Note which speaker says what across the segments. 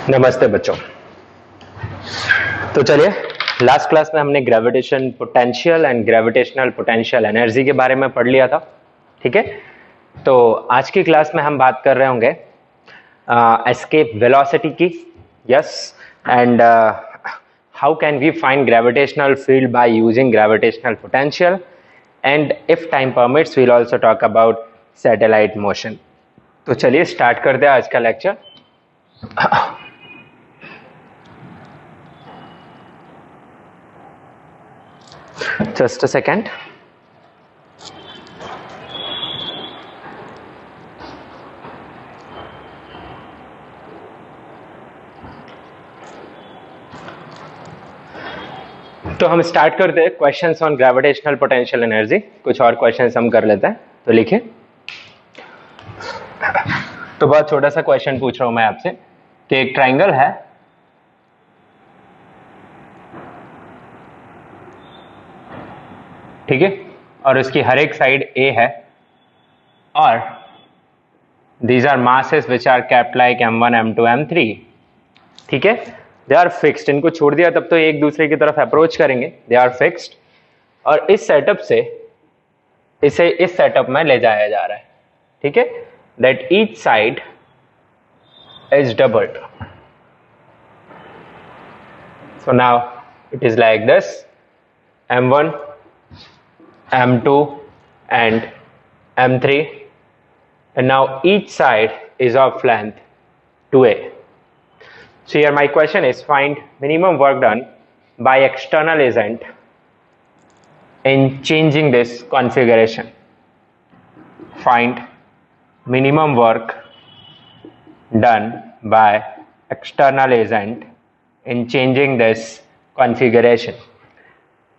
Speaker 1: नमस्ते बच्चों। तो चलिए, लास्ट क्लास में हमने gravitation potential and gravitational potential energy के बारे में पढ़ लिया था। ठीक है, तो आज की क्लास में हम बात कर रहे होंगे एस्केप वेलोसिटी की। Yes, and how can we find gravitational field by using gravitational potential, and if time permits we will also talk about satellite motion. तो चलिए स्टार्ट करते हैं आज का लेक्चर। Just a second. तो हम स्टार्ट करते हैं questions on gravitational potential energy. कुछ और क्वेश्चंस हम कर लेते हैं, तो लिखिए। तो बहुत छोटा सा क्वेश्चन पूछ रहा हूं मैं आपसे कि एक ट्रायंगल है, ठीक है, और उसकी हर एक साइड ए है, और these are masses which are kept like m1 m2 m3। ठीक है, दे आर फिक्स्ड। इनको छोड़ दिया तब तो एक दूसरे की तरफ अप्रोच करेंगे, दे आर फिक्स्ड। और इस सेटअप से इसे इस सेटअप में ले जाया जा रहा है। ठीक है, that each side is doubled. So now it is like this, m1 m2 and m3, and now each side is of length 2a. So here my question is, find minimum work done by external agent in changing this configuration. Find minimum work done by external agent in changing this configuration.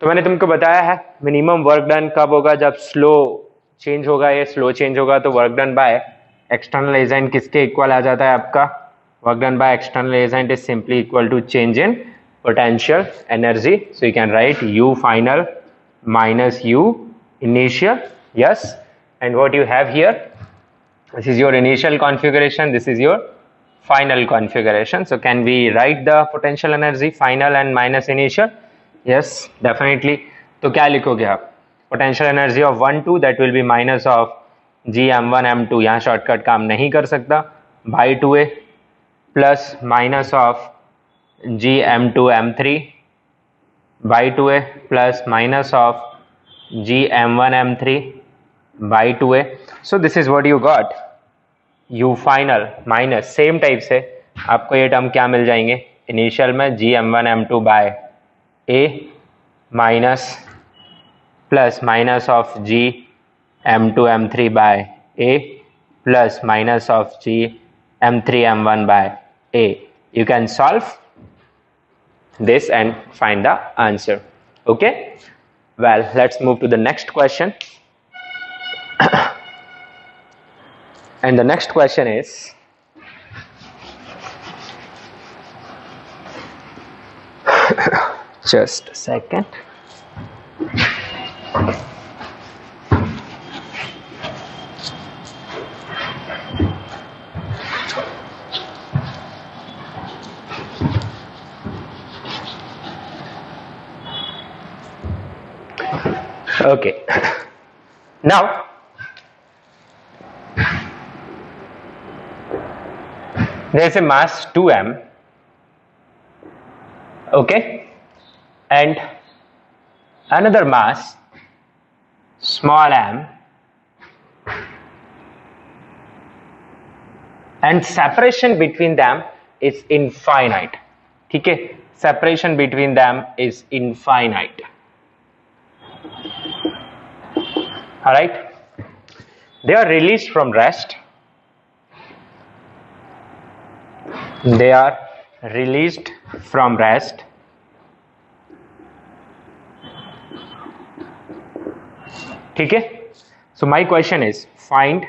Speaker 1: तो मैंने तुमको बताया है minimum work done कब होगा, जब slow change होगा। ये स्लो चेंज होगा तो work done by external agent किसके इक्वल आ जाता है आपका? Work done by external agent is simply equal to change in potential energy. So you can write U final minus U initial. Yes, and what you have here, this is your initial configuration, this is your final configuration. So can we write the potential energy final and minus initial? Yes, definitely. तो क्या लिखोगे आप? Potential energy of 1 2 that will be minus of G m1 m2, यहाँ shortcut काम नहीं कर सकता, by 2a plus minus of G m2 m3 by 2a plus minus of G m1 m3 by 2a. So this is what you got, u final minus same type से आपको ये term क्या मिल जाएंगे इनिशियल में, G m1 m2 by a minus plus minus of G m2 m3 by a plus minus of G m3 m1 by a. You can solve this and find the answer. Okay, well, let's move to the next question. And the next question is, just a second. Okay, now there is a mass 2m, okay, and another mass small m, and separation between them is infinite. ठीक है, separation between them is infinite. All right, they are released from rest. They are released from rest. ठीक है, so my question is, find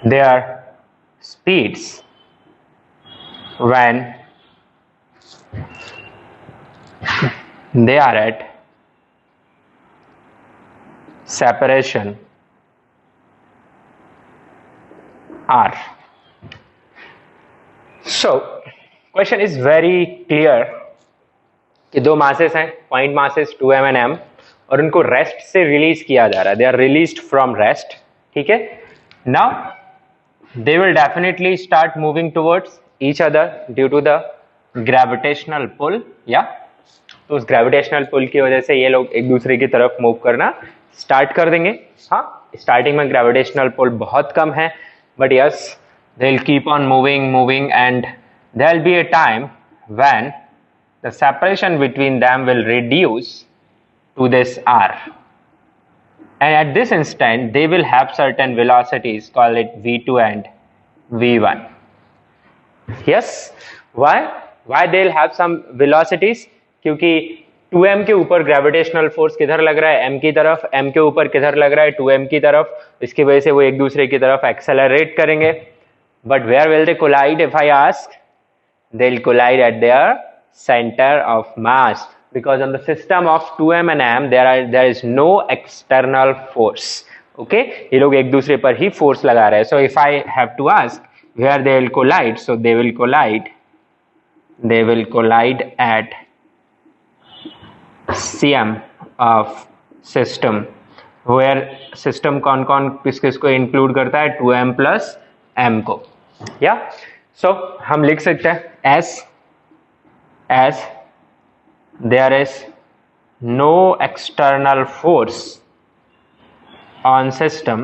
Speaker 1: their speeds when they are at separation R. So question is very clear कि दो masses हैं, point masses 2m and m, और उनको rest से release किया जा रहा है, they are released from rest. ठीक है, now they will definitely start moving towards each other due to the gravitational pull. या तो उस ग्रेविटेशनल पुल की वजह से ये लोग एक दूसरे की तरफ मूव करना स्टार्ट कर देंगे. हाँ, स्टार्टिंग में ग्रेविटेशनल पुल बहुत कम है, but yes they will keep on moving and there will be a time when the separation between them will reduce to this r, and at this instant they will have certain velocities, call it v2 and v1. Yes, why they'll have some velocities? क्योंकि 2m के ऊपर gravitational force किधर लग रहा है, m की तरफ, m के ऊपर किधर लग रहा है, 2m की तरफ, इसकी वजह से वो एक दूसरे की तरफ एक्सेलरेट करेंगे. But where will they collide? If I ask, they'll collide at their center of mass, because on the system of 2m and m there is no external force. Okay, ये लोग एक दूसरे पर ही फोर्स लगा रहे हैं. So if I have to ask where they will collide, so they will collide at cm of system, where system कौन कौन किस किस को इंक्लूड करता है, 2m plus m को. या so हम लिख सकते हैं as there is no external force on system.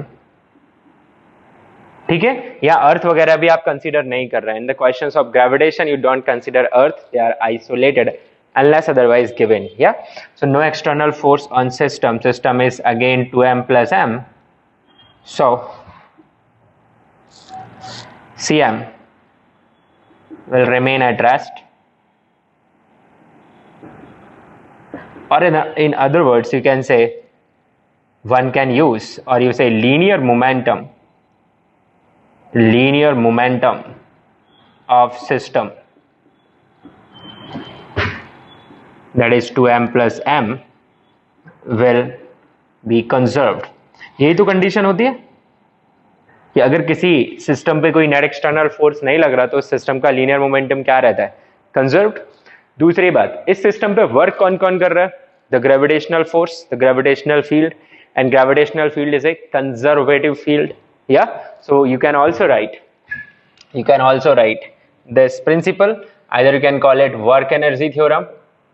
Speaker 1: ठीक है, या अर्थ वगैरह भी आप कंसीडर नहीं कर रहे हैं. In the questions of gravitation you don't consider earth, they are isolated unless otherwise given. Yeah, so no external force on system is again 2m plus m, so cm will remain at rest. Or in other words, you can say, one can use, or you say linear momentum of system, that is 2m plus m, will be conserved. यही तो condition होती है कि अगर किसी system पे कोई net external force नहीं लग रहा तो उस सिस्टम का लीनियर मोमेंटम क्या रहता है, कंजर्व्ड. दूसरी बात, इस सिस्टम पे वर्क कौन कौन कर रहा है, the gravitational force, the gravitational field, and gravitational field is a conservative field. या so you can also write this principle, either you can call it work energy theorem,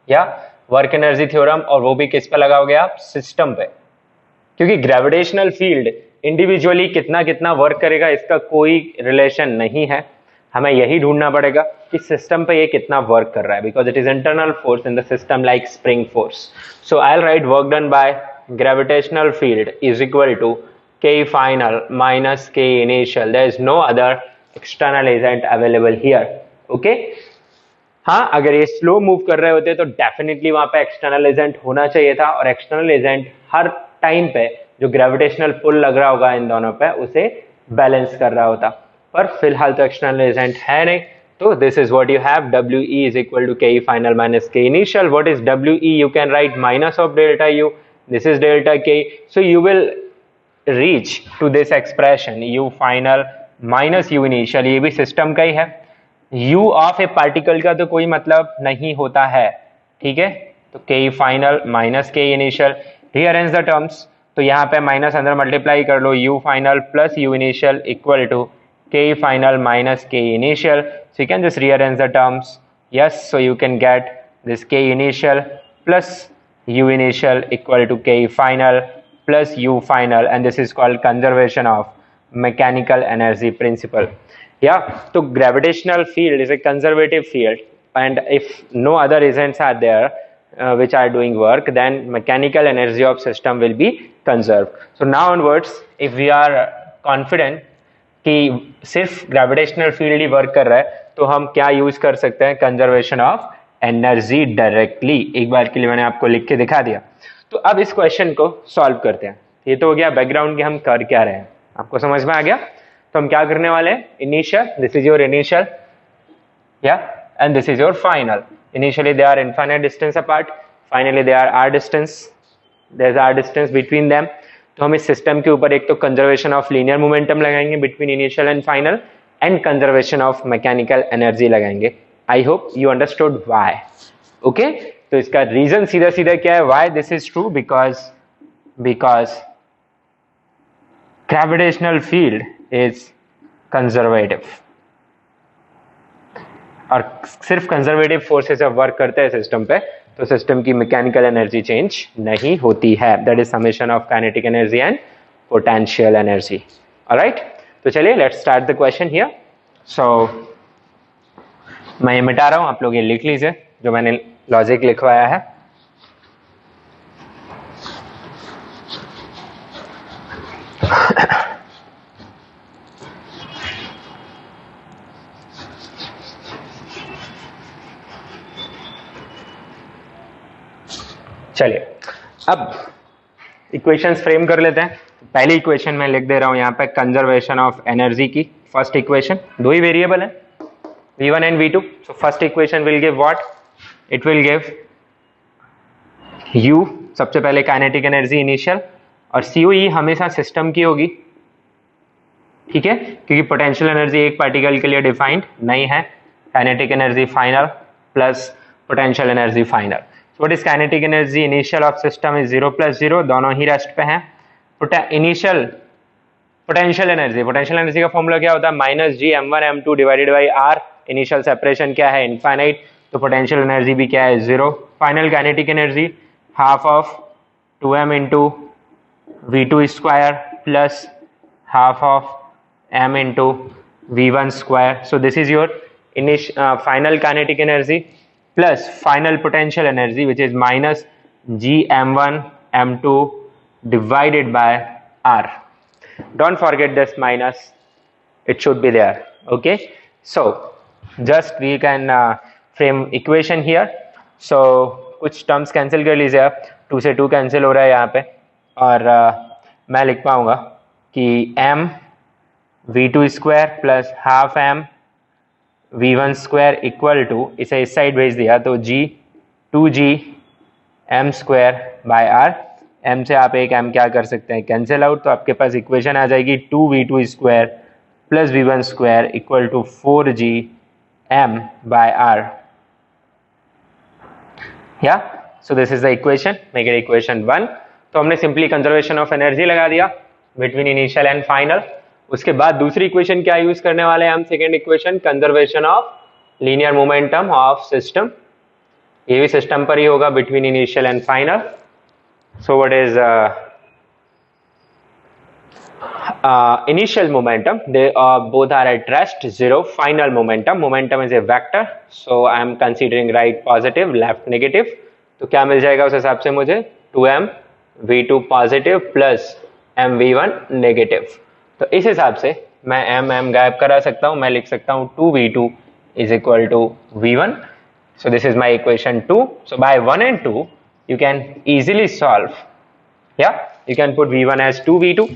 Speaker 1: या वर्क एनर्जी थ्योरम, और वो भी किस पे लगाओगे आप, system पे. क्योंकि ग्रेविटेशनल फील्ड इंडिविजुअली कितना कितना वर्क करेगा इसका कोई रिलेशन नहीं है, हमें यही ढूंढना पड़ेगा कि सिस्टम पे ये कितना वर्क कर रहा है, because it is internal force in the system like spring force. So I will write work done by gravitational field is equal to k final minus k initial. There is no other external agent available here. Okay, हाँ, अगर ये slow move कर रहे होते तो definitely वहां पे external agent होना चाहिए था, और एक्सटर्नल एजेंट हर टाइम पे जो ग्रेविटेशनल पुल लग रहा होगा इन दोनों पे उसे बैलेंस कर रहा होता, पर फिलहाल तो एक्सटर्नल एजेंट है नहीं. तो this is what you have, WE is equal to K final minus K initial. What is WE? You can write minus of delta U. This is delta K. So you will reach to this expression U final minus U initial. ये भी system का ही है. U of A particle का तो कोई मतलब नहीं होता है, ठीक है. तो K final minus K initial, rearrange the terms. तो यहाँ पे माइनस अंदर मल्टीप्लाई कर लो, U final plus U initial equal to K final minus K initial. So you can just rearrange the terms. Yes, so you can get this K initial plus U initial equal to K final plus U final, and this is called conservation of mechanical energy principle. Yeah, so gravitational field is a conservative field, and if no other agents are there which are doing work, then mechanical energy of system will be conserved. So now onwards, if we are confident कि सिर्फ gravitational field ही work कर रहा है, तो हम क्या use कर सकते हैं, कंजर्वेशन ऑफ एनर्जी डायरेक्टली. एक बार के लिए मैंने आपको लिख के दिखा दिया. तो अब इस क्वेश्चन को सॉल्व करते हैं. ये तो हो गया बैकग्राउंड कि हम कर क्या रहे हैं, आपको समझ में आ गया. तो हम क्या करने वाले हैं, initial, this is your initial, या, and this is your final. Initially they are infinite distance apart, finally they are r distance, there is r distance between them. तो हम इस सिस्टम के ऊपर एक तो कंजर्वेशन ऑफ लीनियर मोमेंटम लगाएंगे between initial and final, and conservation of mechanical energy लगाएंगे. I hope you understood why. Okay, तो इसका रीजन सीधा सीधा क्या है, why this is true, because gravitational field is conservative, और सिर्फ कंजर्वेटिव फोर्सेस जब वर्क करते हैं सिस्टम पे तो सिस्टम की मैकेनिकल एनर्जी चेंज नहीं होती है. That is summation of kinetic energy and potential energy. Alright, तो चलिए let's start the question here. So मैं ये मिटा रहा हूं, आप लोग ये लिख लीजिए जो मैंने लॉजिक लिखवाया है. चलिए अब इक्वेशंस फ्रेम कर लेते हैं. पहली इक्वेशन में लिख दे रहा हूं यहां पे कंजर्वेशन ऑफ एनर्जी की फर्स्ट इक्वेशन. दो ही वेरिएबल है v1 and v2. So first equation will give what, it will give u, सबसे पहले काइनेटिक एनर्जी इनिशियल, और COE हमेशा सिस्टम की होगी, ठीक है, क्योंकि पोटेंशियल एनर्जी एक पार्टिकल के लिए डिफाइंड नहीं है. Kinetic energy final plus potential energy final. What is kinetic energy initial of system is 0 plus 0, दोनों ही रेस्ट पे हैं. इनिशियल पोटेंशियल एनर्जी का फॉर्मूला क्या होता है, minus G m1 m2 divided by r. Initial separation क्या है, इनफाइनाइट, तो पोटेंशियल एनर्जी भी क्या है, 0. Final kinetic energy half of 2m into v2 square plus half of m into v1 square. So this is your final kinetic energy plus final potential energy, which is minus g m1 m2 divided by r. Don't forget this minus, it should be there. Okay, so just we can frame equation here. So कुछ terms cancel कर लीजिए आप, 2 से 2 cancel हो रहा है यहाँ पे, और मैं लिख पाऊंगा कि m v2 square plus half m v1 square equal to, इसे इस साइड भेज दिया तो g 2g m स्क्वायर बाय r. m से आप एक m क्या कर सकते हैं, कैंसिल आउट, तो आपके पास इक्वेशन आ जाएगी 2v2 square plus v1 square equal to 4g m by r. या so this is the equation, make it equation 1. तो हमने सिंपली कंजर्वेशन ऑफ एनर्जी लगा दिया बिटवीन इनिशियल एंड फाइनल. उसके बाद दूसरी इक्वेशन क्या यूज करने वाले हैं हम, second equation, conservation of linear momentum of system. ये भी सिस्टम पर ही होगा between initial and final. So what is initial momentum, they both are at rest, 0. Final momentum is a vector, so I am considering right positive, left negative. तो क्या मिल जाएगा उस हिसाब से मुझे, 2m v2 positive plus m v1 negative. तो इस हिसाब से मैं m गायब करा सकता हूं, मैं लिख सकता हूं 2v2 is equal to v1. So this is my equation 2. So by 1 and 2 you can easily solve. Yeah, you can put v1 as 2v2.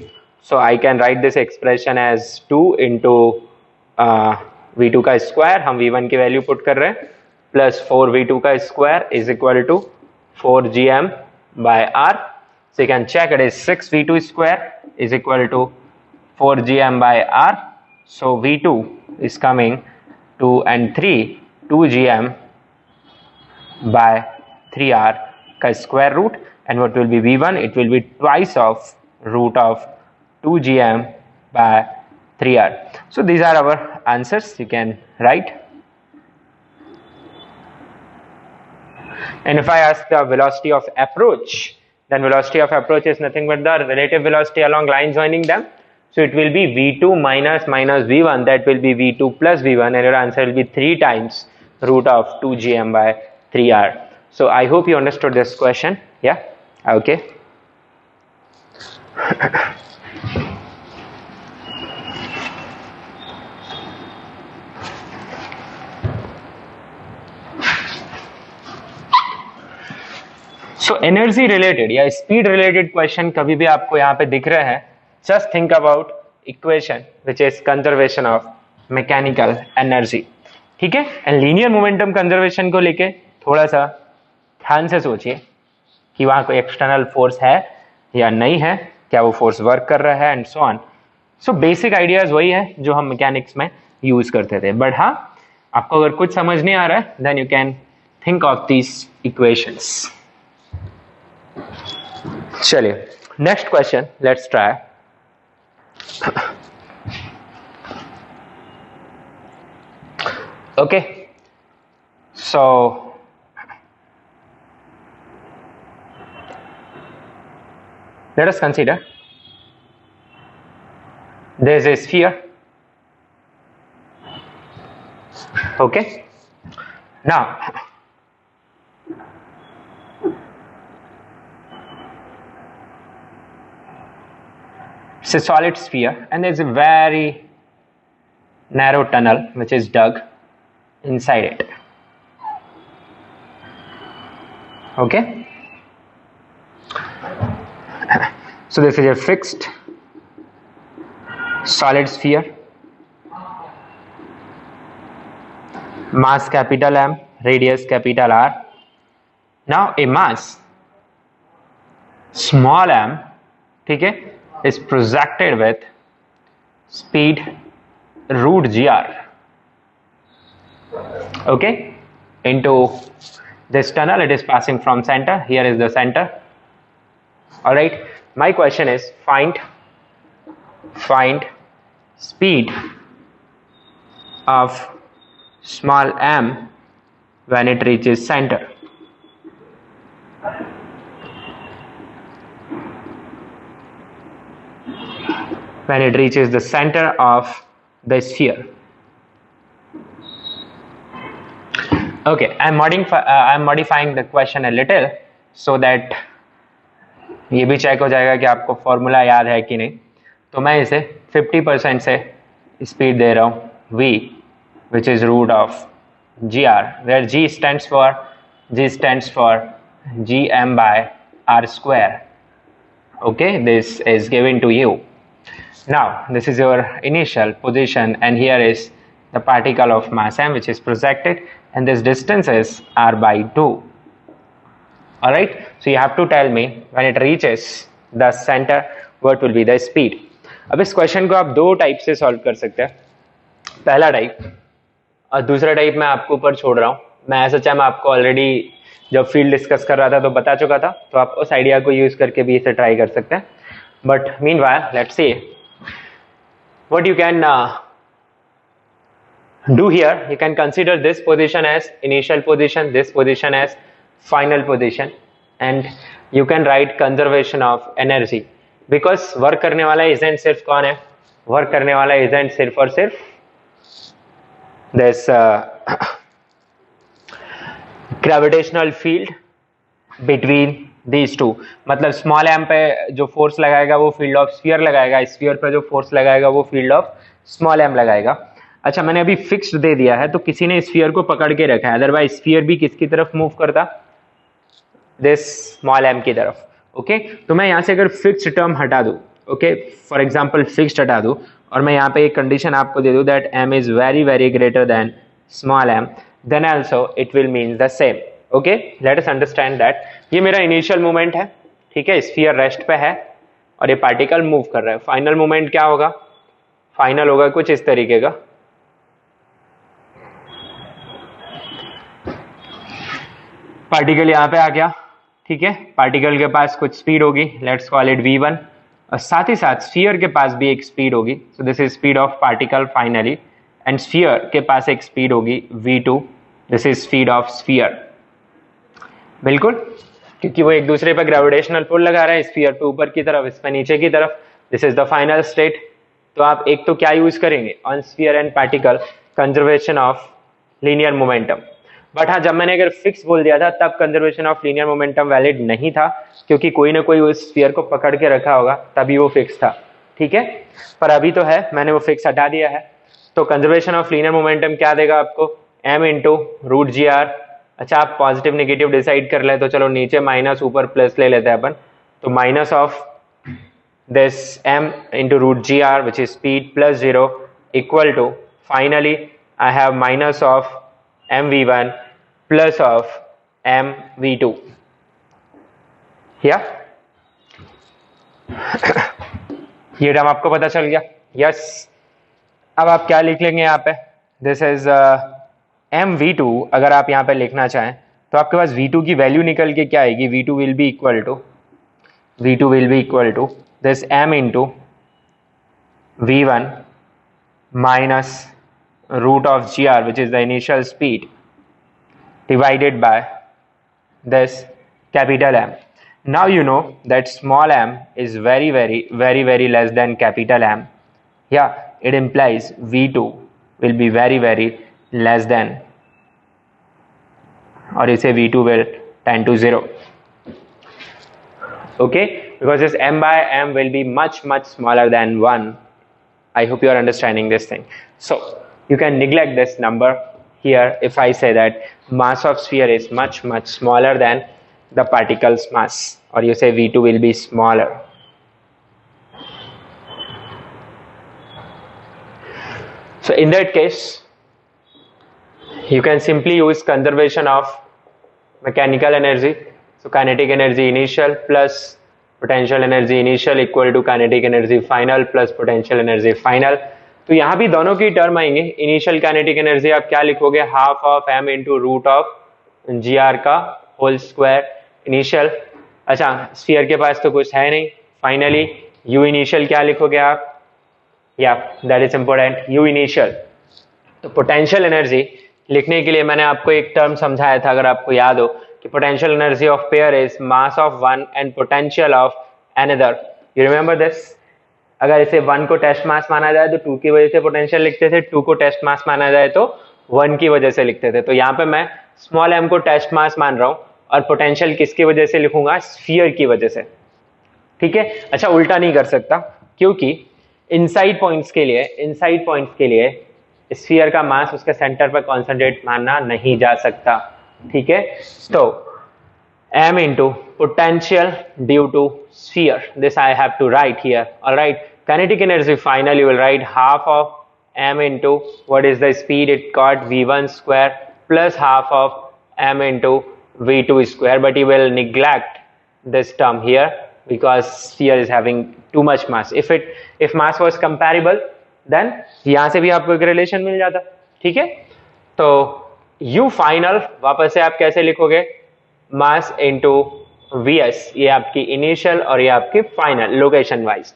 Speaker 1: So I can write this expression as 2 into v2 का square, हम v1 की value put कर रहे हैं, plus 4v2 का square is equal to 4gm by r. So you can check it is 6v2 square is equal to 4gm by r. So v2 is coming 2 and 3, 2gm by 3r का square root, and what will be v1? It will be twice of root of 2gm by 3r. So these are our answers. You can write. And if I ask the velocity of approach, then velocity of approach is nothing but the relative velocity along line joining them. So it will be v2 minus v1, that will be v2 plus v1, and your answer will be 3 times root of 2gm by 3r. So I hope you understood this question. Yeah, okay. So energy related या speed related question कभी भी आपको यहाँ पे दिख रहे हैं, just think about equation which is conservation of mechanical energy. ठीक है, एंड लीनियर मोमेंटम कंजर्वेशन को लेके थोड़ा सा ध्यान से सोचिए कि वहां कोई एक्सटर्नल फोर्स है या नहीं है, क्या वो फोर्स वर्क कर रहा है and so on. So basic ideas वही है जो हम मैकेनिक्स में यूज करते थे. बट हाँ, आपको अगर कुछ समझ नहीं आ रहा है then you can think of these equations. चलिए next question let's try. Okay, so let us consider there is a sphere. Okay, now it's a solid sphere and there is a very narrow tunnel which is dug inside it. Okay, so this is a fixed solid sphere, mass capital M, radius capital R. Now a mass small m, ठीक है, is projected with speed root gr. Okay, into this tunnel. It is passing from center. Here is the center. All right, my question is find speed of small m when it reaches center. When it reaches the center of the sphere. Okay, I'm modifying the question a little so that ये भी check हो जाएगा कि आपको formula याद है कि नहीं. तो मैं इसे 50% से स्पीड दे रहा हूँ v, which is root of gr, where g stands for gm by r square. Okay, this is given to you. Now this is your initial position and here is the particle of mass m which is projected and this distance is r by 2. Alright, so you have to tell me when it reaches the center what will be the speed. अब इस question को आप दो type से solve कर सकते हैं. पहला टाइप और दूसरा टाइप मैं आपको ऊपर छोड़ रहा हूँ. मैं ऐसा चाहे मैं आपको ऑलरेडी जब फील्ड डिस्कस कर रहा था तो बता चुका था, तो आप उस आइडिया को यूज करके भी इसे ट्राई कर सकते हैं. But meanwhile let's see what you can do here. You can consider this position as initial position, this position as final position, and you can write conservation of energy because work करने वाला agent सिर्फ कौन है? Work करने वाला agent सिर्फ और सिर्फ this gravitational field between these two. मतलब स्मॉल एम पे जो फोर्स लगाएगा वो फील्ड ऑफ स्फीयर लगाएगा, स्फीयर पे जो फोर्स लगाएगा वो फील्ड ऑफ स्मॉल एम लगाएगा. अच्छा, मैंने अभी फिक्स्ड दे दिया है तो किसी ने स्फीयर को पकड़ के रखा है, अदरवाइज स्फीयर भी किसकी तरफ मूव करता? दिस स्मॉल एम की तरफ. ओके, तो मैं यहाँ से अगर फिक्स्ड टर्म हटा दूँ, ओके, फॉर एग्जाम्पल फिक्स्ड हटा दूँ और मैं यहाँ पे एक कंडीशन आपको दे दूँ that M is very very greater than small m, then also it will mean the same. Okay, let us understand that ये मेरा इनिशियल मूवमेंट है, ठीक है, स्फीयर रेस्ट पे है और ये पार्टिकल मूव कर रहा है. फाइनल मूवमेंट क्या होगा? फाइनल होगा कुछ इस तरीके का. पार्टिकल यहां पे आ गया, ठीक है, पार्टिकल के पास कुछ स्पीड होगी, लेट्स कॉल इट v1, और साथ ही साथ स्फीयर के पास भी एक स्पीड होगी. सो this is speed of particle finally, and sphere के पास एक स्पीड होगी v2, this is speed of sphere. बिल्कुल, क्योंकि वो एक दूसरे पर ग्रेविटेशनल पुल लगा रहा है, स्फीयर पे ऊपर की तरफ, इस पे नीचे की तरफ. This is the final state. तो आप एक तो क्या यूज करेंगे on sphere and particle? Conservation of linear momentum. But हाँ, जब मैंने अगर फिक्स बोल दिया था तब conservation of linear momentum valid नहीं था, क्योंकि कोई ना कोई उस स्फीयर को पकड़ के रखा होगा तभी वो फिक्स था, ठीक है. पर अभी तो है, मैंने वो फिक्स हटा दिया है. तो कंजर्वेशन ऑफ लीनियर मोमेंटम क्या देगा आपको? m into root G R. अच्छा, आप पॉजिटिव नेगेटिव डिसाइड कर ले तो चलो नीचे माइनस ऊपर प्लस ले लेते हैं अपन. तो minus of this m into root gr which is speed plus 0 equal to finally I have minus of mv1 plus of mv2. Yeah, ये टर्म आपको पता चल गया? यस। अब आप क्या लिख लेंगे यहाँ पे? This is mv2। अगर आप यहाँ पे लिखना चाहें तो आपके पास v2 की वैल्यू निकल के क्या आएगी? v2 will be equal to this m into v1 minus root of gr, which is the initial speed, divided by this capital M. Now you know that small m is very less than capital M. Yeah, it implies v2 will be very less than, or you say v2 will tend to 0. Okay, because this m by m will be much smaller than 1. I hope you are understanding this thing. So you can neglect this number here if I say that mass of sphere is much smaller than the particle's mass, or you say v2 will be smaller. So in that case you can simply use conservation of mechanical energy. So kinetic energy initial plus potential energy initial equal to kinetic energy final plus potential energy final. तो यहाँ भी दोनों की term आएंगे. Initial kinetic energy आप क्या लिखोगे? Half of m into root of G R का होल स्क्वायर इनिशियल. अच्छा, स्फीयर के पास तो कुछ है नहीं. फाइनली u इनिशियल क्या लिखोगे आप? या that is important, u initial. तो पोटेंशियल एनर्जी लिखने के लिए मैंने आपको एक टर्म समझाया था, अगर आपको याद हो, कि potential energy of pair is mass of one and potential of another. You remember this? अगर इसे 1 को टेस्ट मास माना जाए तो 2 की वजह से पोटेंशियल लिखते थे, 2 को टेस्ट मास माना जाए तो 1 की वजह से लिखते थे. तो यहाँ पे मैं स्मॉल m को टेस्ट मास मान रहा हूँ और पोटेंशियल किसकी वजह से लिखूंगा? स्फीयर की वजह से. ठीक है. अच्छा, उल्टा नहीं कर सकता क्योंकि इनसाइड पॉइंट्स के लिए स्फीयर का मास उसके सेंटर पर कॉन्सेंट्रेट मानना नहीं जा सकता. ठीक है. तो m into potential due to sphere, this I have to write here. All right, kinetic energy final you will write half of m into what is the speed it got, v1 square plus half of m into v2 square, but you will neglect this term here because sphere is having too much mass. If mass was comparable then यहाँ से भी आपको एक relation मिल जाता. ठीक है. तो u final वापस से आप कैसे लिखोगे? मास इंटू vs, ये आपकी इनिशियल और ये आपकी फाइनल लोकेशन वाइज.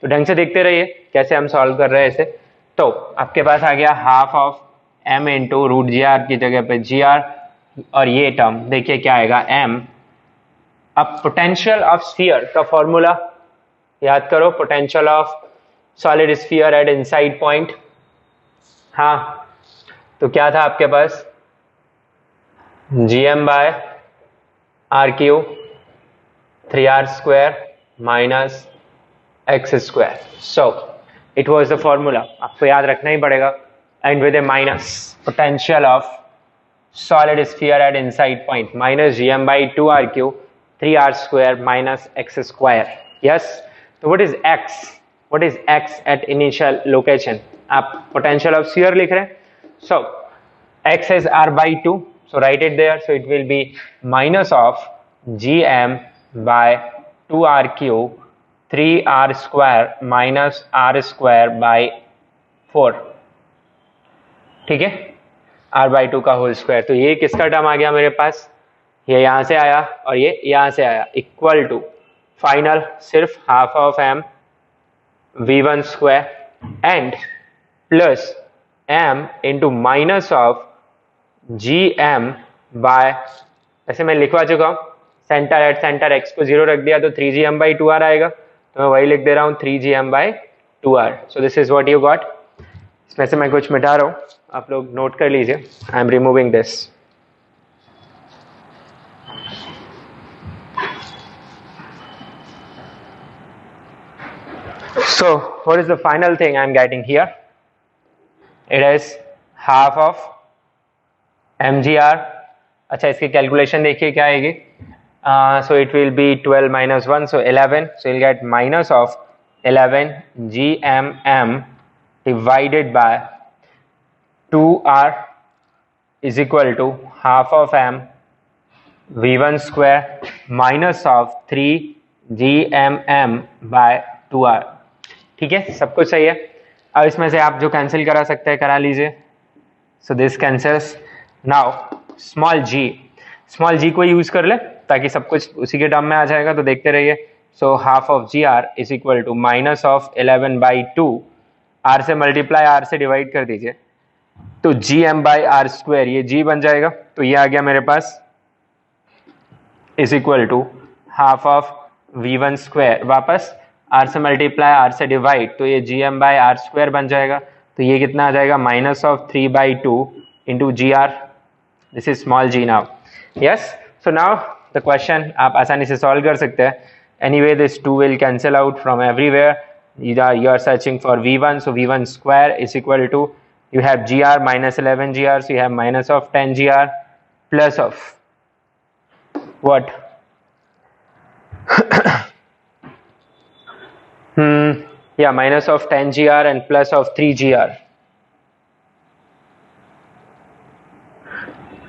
Speaker 1: तो ढंग से देखते रहिए कैसे हम सॉल्व कर रहे हैं इसे. तो आपके पास आ गया half of m into root G R की जगह पे जी आर, और ये टर्म देखिए क्या आएगा? m. अब पोटेंशियल ऑफ स्फीयर का फॉर्मूला याद करो. Potential of solid sphere at inside point. हाँ, तो क्या था आपके पास? gm by R cube 3r square minus x square. So it was the formula, आपको याद रखना ही पड़ेगा. And with a minus potential of solid sphere at inside point minus gm by 2r cube 3r square minus x square. Yes. So what is x? What is x at initial location? आप potential of sphere लिख रहे हैं. So x is r by 2. So write it there. So it will be minus of gm by 2r cube 3r square minus r square by 4. ठीक है. r by 2 का whole square. तो ये किसका term आ गया मेरे पास? ये यहां से आया और ये यहां से आया. इक्वल टू फाइनल सिर्फ half of m v1 square and plus m into minus of gm by, ऐसे मैं लिखवा चुका हूं, सेंटर एट सेंटर x को 0 रख दिया तो 3gm by 2r आएगा. तो मैं वही लिख दे रहा हूं 3gm by 2r. So this is what you got. इसमें से मैं कुछ मिटा रहा हूं, आप लोग नोट कर लीजिए. I am removing this. So what is the final thing I am getting here? It is half of mgr. अच्छा, इसकी कैलकुलेशन देखिए क्या आएगी. So it will be 12 minus 1, so 11. So you'll get minus of 11 gmm divided by 2r is equal to half of m v1 square minus of 3 gmm/2r। ठीक है, सब कुछ सही है। अब इसमें से आप जो कैंसिल करा सकते हैं करा लीजिए। So this cancels. Now small G को यूज कर ले ताकि सब कुछ उसी के टर्म में आ जाएगा, तो देखते रहिए। So half of G R is equal to -11/2। R से मल्टीप्लाई आर से डिवाइड कर दीजिए, तो gm/r², ये g बन जाएगा, तो ये आ गया मेरे पास is equal to half of v1²। वापस r से मल्टीप्लाई r से डिवाइड, तो ये gm/r² बन जाएगा, तो ये कितना आ जाएगा -3/2 into G R. This is small g now. Yes, so now the question आप आसानी से सॉल्व कर सकते हैं। Anyway this 2 will cancel out from everywhere. you are searching for v1, so v1² is equal to, you have gr -11gr, so you have minus of 10gr plus of what? Yeah, minus of 10gr and plus of 3gr.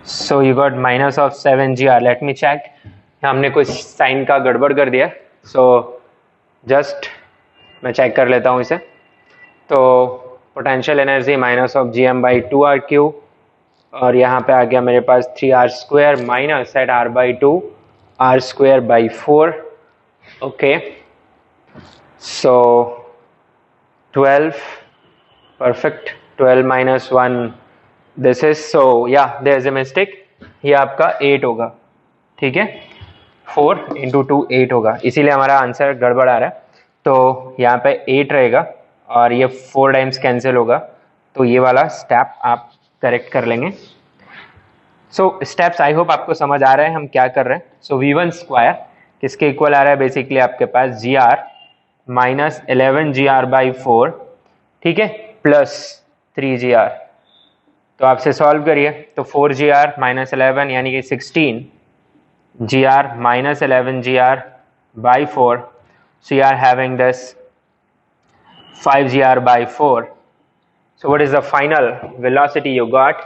Speaker 1: So you got minus of 7gr. Let me check. हमने कुछ sign का गड़बड़ कर दिया, so just मैं check कर लेता हूँ इसे। तो पोटेंशियल एनर्जी -gm/2r³ और यहाँ पे आ गया मेरे पास 3r² minus eight r/2 r²/4। Okay, so 12, perfect. 12 - 1 this is, so yeah there is a mistake, ये आपका 8 होगा। ठीक है, 4 × 2 8 होगा, इसीलिए हमारा आंसर गड़बड़ आ रहा है। तो यहाँ पे 8 रहेगा और ये 4 टाइम्स कैंसिल होगा, तो ये वाला स्टेप आप करेक्ट कर लेंगे। सो स्टेप्स आई होप आपको समझ आ रहे हैं हम क्या कर रहे हैं। सो v1² किसके इक्वल आ रहा है, बेसिकली आपके पास gr -11gr/4, ठीक है, प्लस 3gr। तो आपसे सॉल्व करिए, तो 4gr -11 यानी कि 16, gr -11gr/4, so you are having this 5gr/4. So what is the final velocity you got?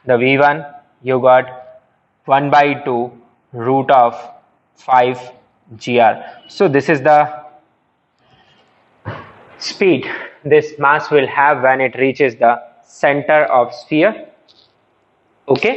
Speaker 1: The v1 you got 1/2 root of 5gr. So this is the speed this mass will have when it reaches the center of sphere. Okay,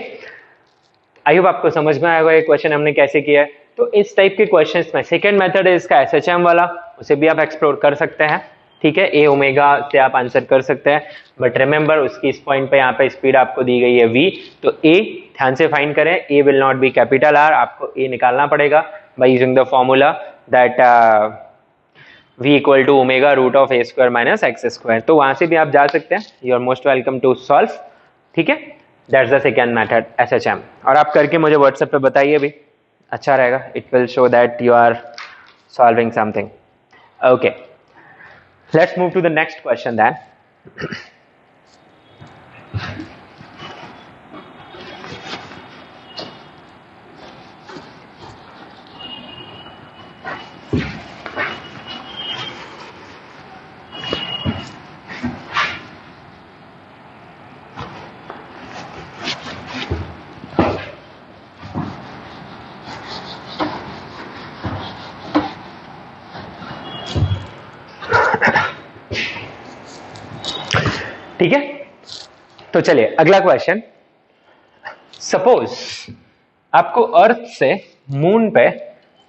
Speaker 1: I hope आपको समझ में आएगा ये question हमने कैसे किया है। तो इस टाइप के क्वेश्चंस में सेकंड मेथड है इसका SHM वाला, उसे भी आप एक्सप्लोर कर सकते हैं। ठीक है, a ओमेगा से आप आंसर कर सकते हैं, बट रिमेंबर उसकी इस पॉइंट पे यहाँ पे स्पीड आपको दी गई है v, तो a ध्यान से फाइंड करें, a will not be capital R, आपको a निकालना पड़ेगा by using the formula that v equal to omega root of a² - x²। तो वहां से भी आप जा सकते हैं, you are most welcome to solve. ठीक है, that's the second method SHM। और आप करके मुझे व्हाट्सएप पे बताइए भी, अच्छा रहेगा, it will show that you are solving something. Okay, let's move to the next question then. ठीक है, तो चलिए अगला क्वेश्चन। सपोज आपको अर्थ से मून पे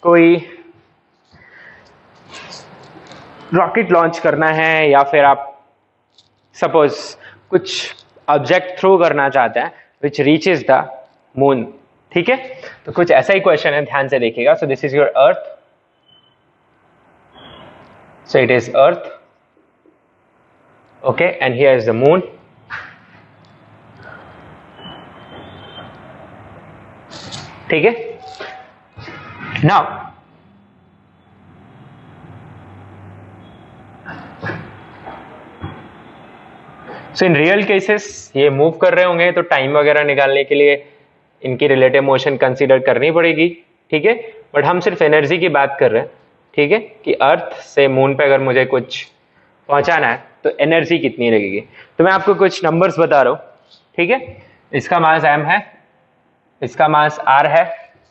Speaker 1: कोई रॉकेट लॉन्च करना है, या फिर आप सपोज कुछ ऑब्जेक्ट थ्रो करना चाहते हैं विच रीचेस द मून। ठीक है, तो कुछ ऐसा ही क्वेश्चन है, ध्यान से देखिएगा। सो this is your earth, so it is earth, okay, and here is the moon. ठीक है, now so in real cases ये मूव कर रहे होंगे, तो टाइम वगैरह निकालने के लिए इनकी रिलेटिव मोशन कंसीडर करनी पड़ेगी। ठीक है, बट हम सिर्फ एनर्जी की बात कर रहे हैं। ठीक है, कि अर्थ से मून पे अगर मुझे कुछ पहुंचाना है तो एनर्जी कितनी लगेगी। तो मैं आपको कुछ नंबर्स बता रहा हूं। ठीक है, इसका मास m है, इसका मास r है,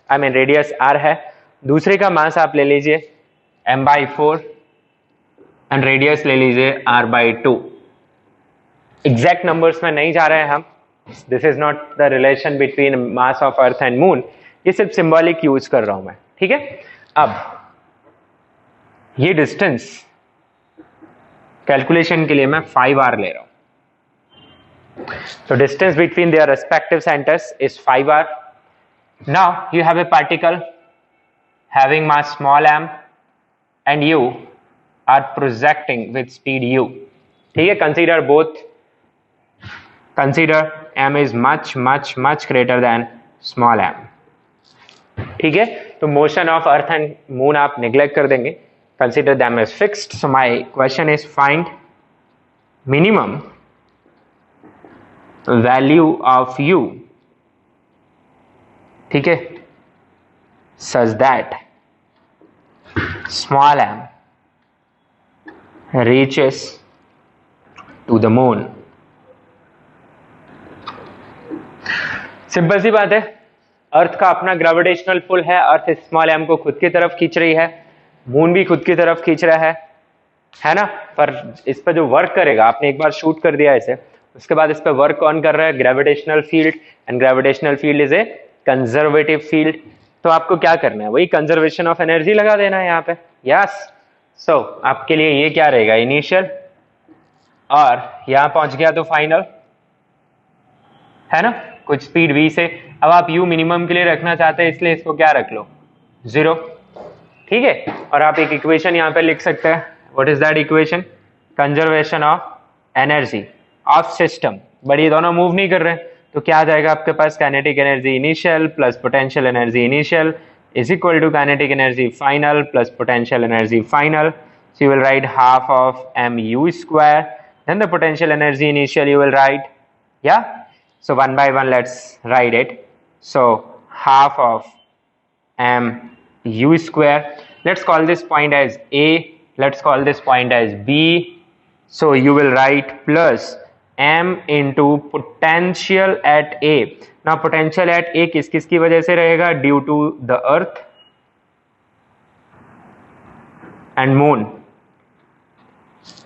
Speaker 1: आई मीन रेडियस r है, दूसरे का मास आप ले लीजिए m/4 एंड रेडियस ले लीजिए r/2। एग्जैक्ट नंबर्स में नहीं जा रहे हैं हम, this is not the relation between mass of earth and moon, ये सिर्फ सिंबॉलिक यूज कर रहा हूं मैं, ठीक है। अब ये डिस्टेंस कैलकुलेशन के लिए मैं 5r ले रहा हूं, so distance between their respective centers is 5r. Now you have a particle having mass small m and you are projecting with speed u, ठीक है। consider both, consider m is much much much greater than small m, ठीक है। तो motion of earth and moon आप neglect कर देंगे, consider them as fixed. So my question is find minimum value of u, ठीक है, such that small m reaches to the moon. Simple सी बात है, अर्थ का अपना ग्रेविटेशनल पुल है, अर्थ स्मॉल एम को खुद की तरफ खींच रही है, मून भी खुद की तरफ खींच रहा है ना। पर इस पर जो वर्क करेगा, आपने एक बार शूट कर दिया इसे, उसके बाद इस पर वर्क कौन कर रहा है, gravitational field, and gravitational field is a conservative field. तो आपको क्या करना है, वही कंजर्वेशन ऑफ एनर्जी लगा देना है यहाँ पे, यस। सो आपके लिए ये क्या रहेगा, इनिशियल, और यहां पहुंच गया तो फाइनल, है ना, कुछ स्पीड v से। अब आप u मिनिमम के लिए रखना चाहते हैं, इसलिए इसको क्या रख लो, 0, ठीक है। और आप एक इक्वेशन यहां पे लिख सकते हैं, what is that equation, conservation of energy of system, but ये दोनों मूव नहीं कर रहे हैं, तो क्या आ जाएगा आपके पास, kinetic energy initial plus potential energy initial is equal to kinetic energy final plus potential energy final. So you will write half of mu square, then the potential energy initial you will write, yeah. So one by one let's write it. So half of mu square, let's call this point as a, let's call this point as b. So you will write plus m into potential at a. Now potential at a किस किस की वजह से रहेगा, due to the earth and moon.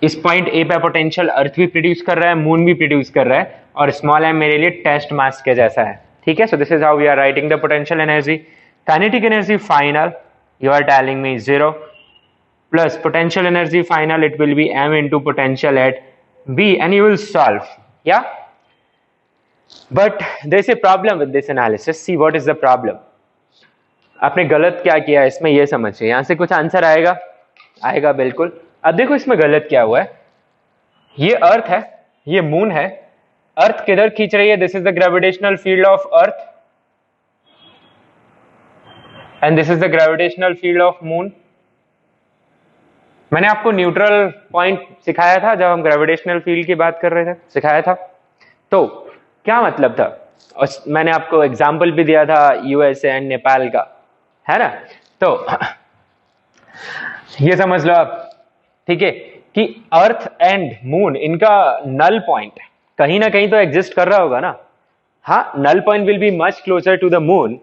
Speaker 1: इस point A पे potential अर्थ भी produce कर रहा है, मून भी प्रोड्यूस कर रहा है, और स्मॉल एम मेरे लिए टेस्ट मास के जैसा है, ठीक है। So this is how we are writing the potential energy. Kinetic energy final you are telling me 0 plus potential energy final, it will be m into potential at b, and you will solve, yeah. But there is a problem with this analysis. See what is the problem. आपने गलत क्या किया इसमें, ये समझिए, यहां से कुछ आंसर आएगा, आएगा बिल्कुल। अब देखो इसमें गलत क्या हुआ है, ये अर्थ है, ये मून है, अर्थ किधर खींच रही है, this is the gravitational field of earth and this is the gravitational field of moon. मैंने आपको न्यूट्रल पॉइंट सिखाया था जब हम ग्रेविटेशनल फील्ड की बात कर रहे थे, सिखाया था, तो क्या मतलब था, और मैंने आपको एग्जाम्पल भी दिया था यूएसए एंड नेपाल का, है ना। तो ये समझ लो आप, ठीक है, कि अर्थ एंड मून इनका नल पॉइंट कहीं ना कहीं तो एग्जिस्ट कर रहा होगा ना, हाँ, null point will be much closer to the moon,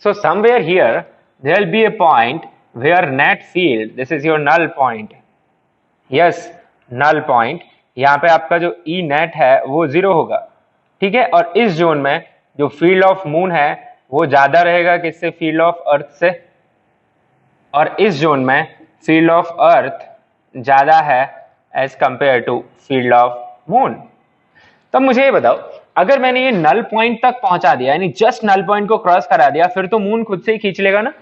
Speaker 1: so somewhere here there will be a point where net field, this is your null point, yes, null point, यहाँ पे आपका जो ई नेट है वो 0 होगा, ठीक है। और इस जोन में जो फील्ड ऑफ मून है वो ज्यादा रहेगा किससे, फील्ड ऑफ अर्थ से, और इस जोन में फील्ड ऑफ अर्थ ज्यादा है as compare to field of moon. तो मुझे ये बताओ, अगर मैंने ये नल पॉइंट तक पहुंचा दिया, यानी जस्ट नल पॉइंट को क्रॉस करा दिया, फिर तो मून खुद से ही खींच लेगा ना।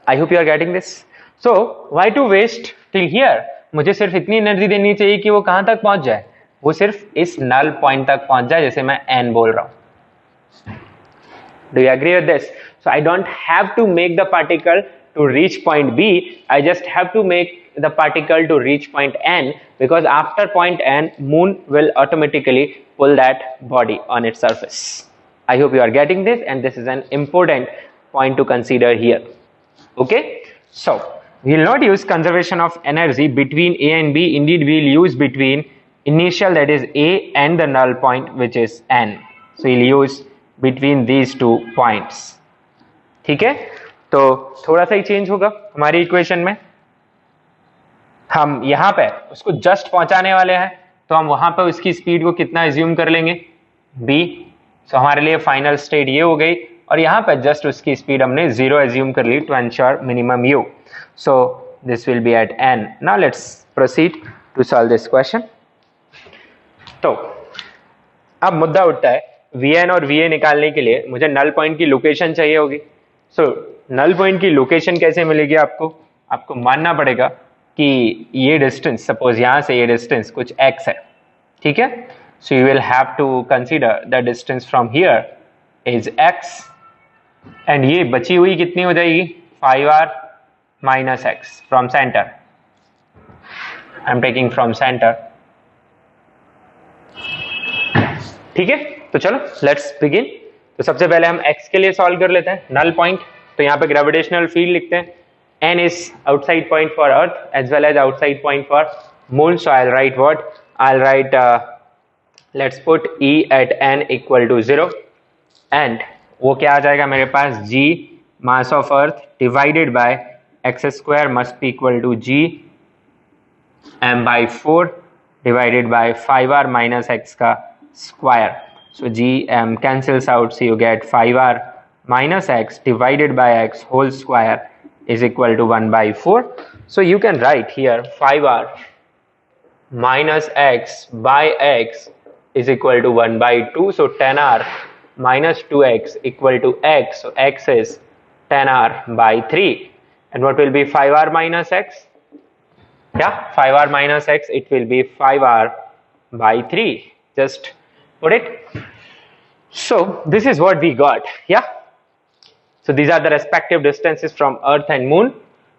Speaker 1: I hope you are getting this. So why to waste till here, मुझे सिर्फ इतनी एनर्जी देनी चाहिए कि वो कहां तक पहुंच जाए, वो सिर्फ इस नल पॉइंट तक पहुंच जाए, जैसे मैं n बोल रहा हूं। Do you agree with this? So I don't have to make the particle to reach point B, I just have to make the particle to reach point N, because after point N, moon will automatically pull that body on its surface. I hope you are getting this, and this is an important point to consider here. Okay, so we will not use conservation of energy between A and B. Indeed, we will use between initial, that is A, and the null point, which is N. So we will use between these 2 points. ठीक है, तो थोड़ा सा ही change होगा हमारी equation में। हम यहाँ पे उसको जस्ट पहुंचाने वाले हैं, तो हम वहां पे उसकी स्पीड को कितना एज्यूम कर लेंगे, b। सो हमारे लिए फाइनल स्टेट ये हो गई, और यहाँ पे जस्ट उसकी स्पीड हमने 0 एज्यूम कर ली to ensure minimum u। So this will be at n। Now let's proceed to solve this question. तो अब मुद्दा उठता है, vn और va निकालने के लिए मुझे नल पॉइंट की लोकेशन चाहिए होगी। सो नल पॉइंट की लोकेशन कैसे मिलेगी आपको, आपको मानना पड़ेगा कि ये डिस्टेंस, सपोज यहां से ये डिस्टेंस कुछ x है, ठीक है। So you will have to consider the distance from here is x, and ये बची हुई कितनी हो जाएगी 5r minus x from centre. I am taking from centre, ठीक है। तो चलो लेट्स बिगिन। तो सबसे पहले हम x के लिए सॉल्व कर लेते हैं नल पॉइंट। तो यहाँ पे ग्रेविटेशनल फील्ड लिखते हैं, n is outside point for earth as well as outside point for moon. So I'll write what, I'll write let's put E at n equal to 0, and वो क्या आ जाएगा मेरे पास, g mass of earth divided by x square must be equal to g m by 4 divided by 5r minus x का square. So g m cancels out, so you get 5r minus x divided by x whole square is equal to 1 by 4. So you can write here 5r minus x by x is equal to 1 by 2. So 10r minus 2x equal to x. So x is 10r by 3. And what will be 5r minus x? Yeah, 5r minus x, it will be 5r by 3. Just put it. So this is what we got. Yeah. So these are the respective distances from earth and moon.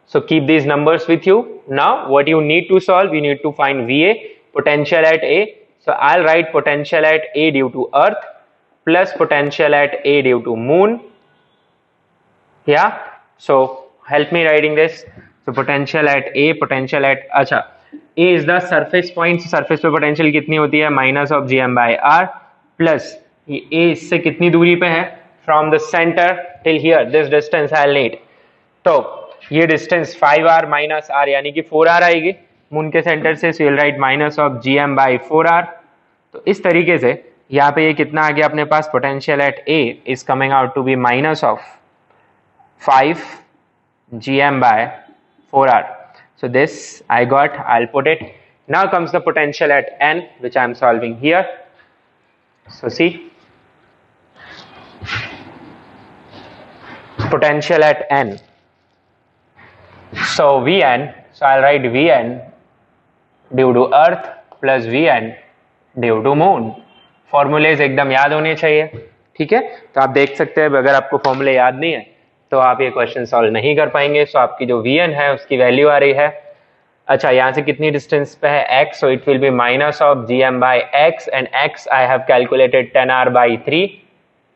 Speaker 1: So keep these numbers with you. Now what you need to solve, you need to find va, potential at a. So I'll write potential at a due to earth plus potential at a due to moon. Yeah, so help me writing this. So potential at a, potential at, अच्छा, a is the surface point. surface पे potential कितनी होती है, minus of gm by r, plus ये a इससे कितनी दूरी पे है, from the center till here this distance I'll need. तो ये distance 5r minus r यानी कि 4r आएगी मून के सेंटर से। so you'll write minus of gm by 4r. तो इस तरीके से यहाँ पे ये कितना आ गया अपने पास, potential at a is coming out to be minus of 5 gm by 4r. So this I got, I'll put it. Now comes the potential at n, which I'm solving here. So see, potential at n. So Vn, so I'll write Vn due to earth plus Vn due to moon. Formulas एकदम याद होने चाहिए, ठीक है। तो आप देख सकते हैं अगर आपको फॉर्मूले याद नहीं है तो आप ये क्वेश्चन सॉल्व नहीं कर पाएंगे। सो आपकी जो Vn है उसकी वैल्यू आ रही है, अच्छा यहाँ से कितनी डिस्टेंस पे है x, so it will be minus of gm by x, and x I have calculated 10r by 3,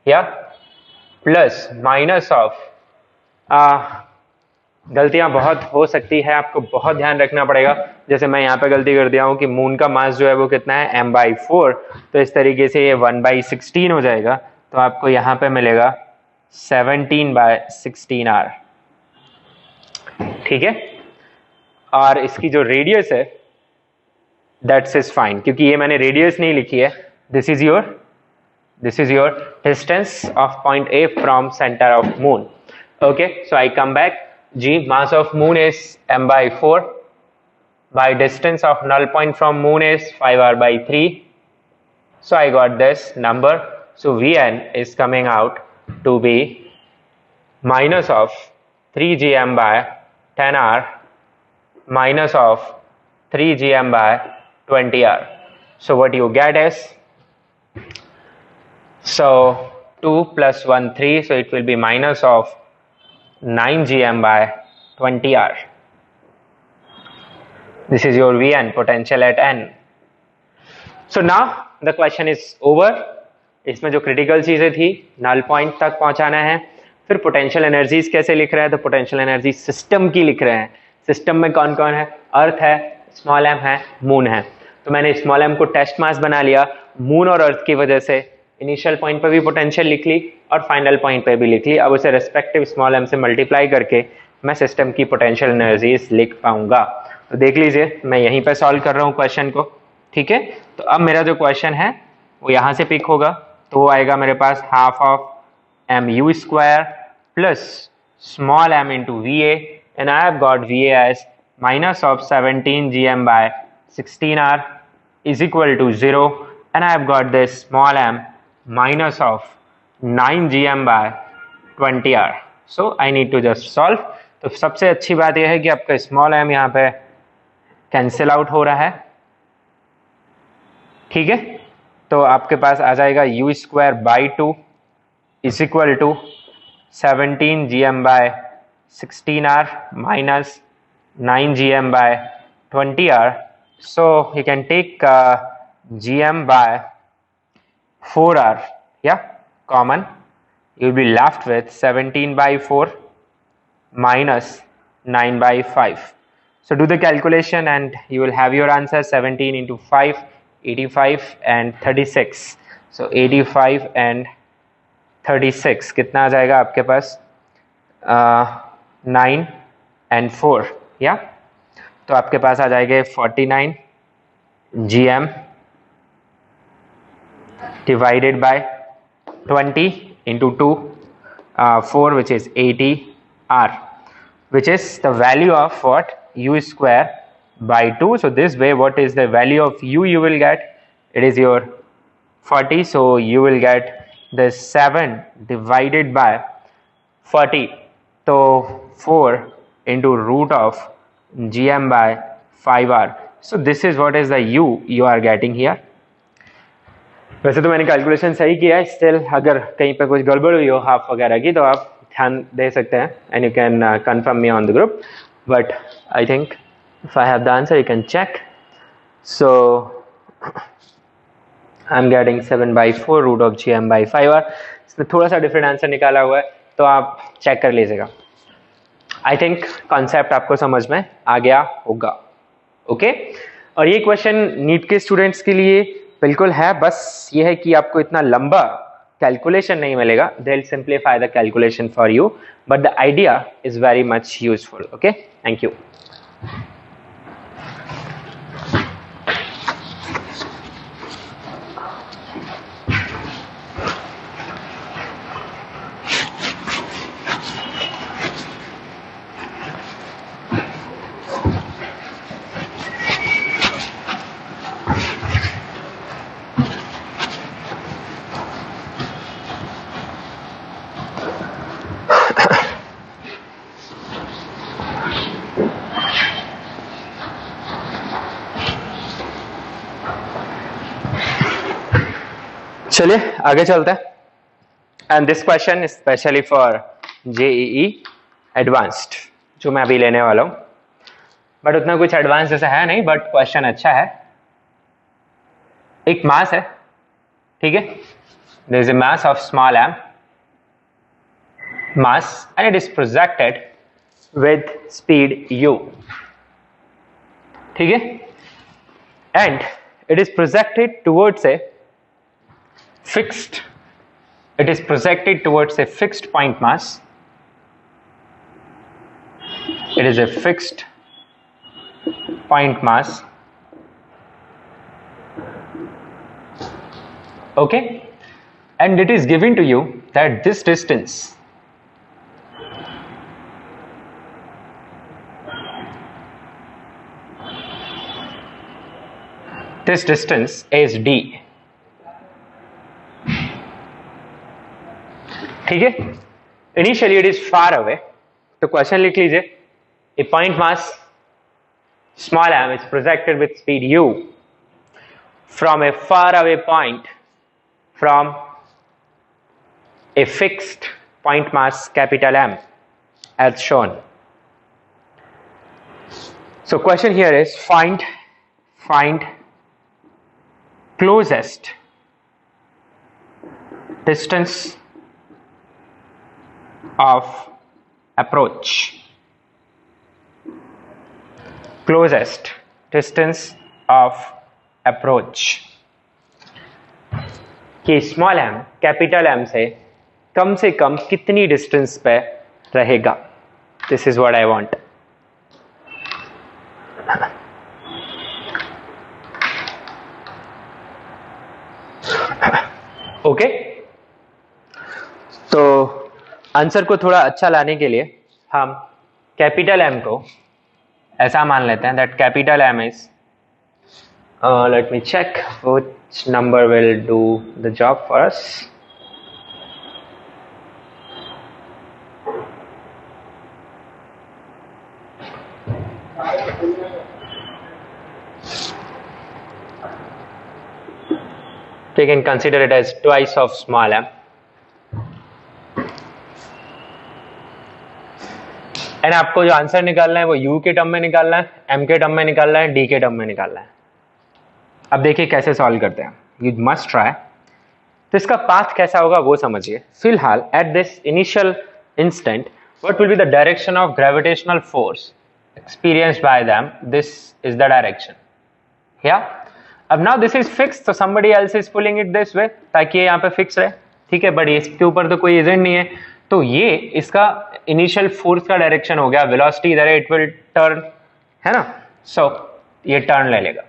Speaker 1: या प्लस माइनस ऑफ, गलतियां बहुत हो सकती है, आपको बहुत ध्यान रखना पड़ेगा। जैसे मैं यहाँ पे गलती कर दिया हूँ कि मून का मास जो है वो कितना है m by 4, तो इस तरीके से ये 1 by 16 हो जाएगा। तो आपको यहाँ पे मिलेगा 17 by 16r, ठीक है। और इसकी जो रेडियस है दैट्स इज फाइन, क्योंकि ये मैंने रेडियस नहीं लिखी है, this is your distance of point A from centre of moon. Okay, so I come back, g mass of moon is m by 4, by distance of null point from moon is 5r by 3. So I got this number. So Vn is coming out to be minus of 3 gm by 10r minus of 3 gm by 20r. So what you get is, so 2 plus 1 3, so it will be minus of 9 gm by 20r. This is your Vn, potential at n. So now the question is over. इसमें जो critical चीजें थी, null point तक पहुंचाना है। फिर potential energies कैसे लिख रहे हैं, तो पोटेंशियल एनर्जी सिस्टम की लिख रहे हैं। सिस्टम में कौन कौन है, अर्थ है, स्मॉल एम है, मून है। तो मैंने स्मॉल एम को टेस्ट मास बना लिया, मून और अर्थ की वजह से इनिशियल पॉइंट पे भी पोटेंशियल लिख ली और फाइनल पॉइंट पे भी लिख ली। अब उसे रेस्पेक्टिव स्मॉल m से मल्टीप्लाई करके मैं सिस्टम की पोटेंशियल एनर्जीज लिख पाऊंगा। तो देख लीजिए मैं यहीं पे सॉल्व कर रहा हूँ क्वेश्चन को, ठीक है। तो अब मेरा जो क्वेश्चन है वो यहाँ से पिक होगा, तो वो आएगा मेरे पास half of M you square plus small m into V A, and I have got V as minus of 17 gm by 16 r is equal to 0, and I have got this small m minus of 9 gm by 20 r. So I need to just solve. तो सबसे अच्छी बात यह है कि आपका small m यहाँ पे कैंसिल आउट हो रहा है, ठीक है। तो आपके पास आ जाएगा u square by 2 is equal to 17 gm by 16 r minus 9 gm by 20 r. So you can take gm by 4 r, yeah, common. You will be left with 17 by 4 minus 9 by 5. So do the calculation and you will have your answer 17 into 5, 85 and 36. So 85 and 36 कितना आ जाएगा आपके पास 9 and 4, या तो आपके पास आ जाएंगे 49 gm divided by 20 into 2 4 which is 80 r, which is the value of what u square by 2. So this way what is the value of u you will get, it is your 40. So you will get the 7 divided by 40, so 4 into root of gm by 5r. So this is what is the u you are getting here. वैसे तो मैंने calculation सही किया है, still अगर कहीं पे कुछ गड़बड़ हुई हो हाफ वगैरह की तो आप ध्यान दे सकते हैं and you can confirm me on the group, but I think if I have the answer you can check. So I am getting 7 by 4 root of gm by 5r. इसमें थोड़ा सा डिफरेंट आंसर निकाला हुआ है तो आप check कर लीजिएगा. आई थिंक कॉन्सेप्ट आपको समझ में आ गया होगा, ओके. और ये क्वेश्चन नीट के स्टूडेंट्स के लिए बिल्कुल है, बस ये है कि आपको इतना लंबा कैलकुलेशन नहीं मिलेगा. They will simplify the calculation for you, but the idea is very much useful. Okay, thank you. चलिए आगे चलते हैं. And this question specially for JEE advanced जो मैं अभी लेने वाला हूं, बट उतना कुछ एडवांस जैसा है नहीं, बट क्वेश्चन अच्छा है. एक मास है, ठीक है. There is a mass of small m mass and it is projected with speed u, ठीक है. and it is projected towards a fixed, it is projected towards a fixed point mass. It is a fixed point mass, okay, and it is given to you that this distance is d, ठीक है. Initially it is far away, तो question लिख लीजिए. A point mass small m is projected with speed u from a far away point from a fixed point mass capital M as shown. So question here is find closest distance of approach, closest distance of approach. कि small M capital M से कम कितनी distance पे रहेगा. This is what I want. Okay, तो answer को थोड़ा अच्छा लाने के लिए हम कैपिटल एम को ऐसा मान लेते हैं that capital M is, let me check which number will do the job for us. We can consider it as twice of small m. And आपको जो आंसर निकालना है वो u के टर्म में निकालना है, m के टर्म में निकालना है, d के टर्म में निकालना है. अब देखिए कैसे सॉल्व करते हैं. You must try. तो इसका पाथ कैसा होगा वो समझिए. फिलहाल at this initial instant what will be the direction of gravitational force experienced bye them. This is the direction. या अब नाउ दिस इज फिक्स, तो somebody else is pulling it this way ताकि ये यहाँ पे फिक्स रहे. ठीक है, बट इसके ऊपर तो कोई एजेंट नहीं है, तो ये इसका इनिशियल फोर्स का डायरेक्शन हो गया. वेलोसिटी इधर है, इट विल टर्न, है ना. सो ये टर्न ले लेगा,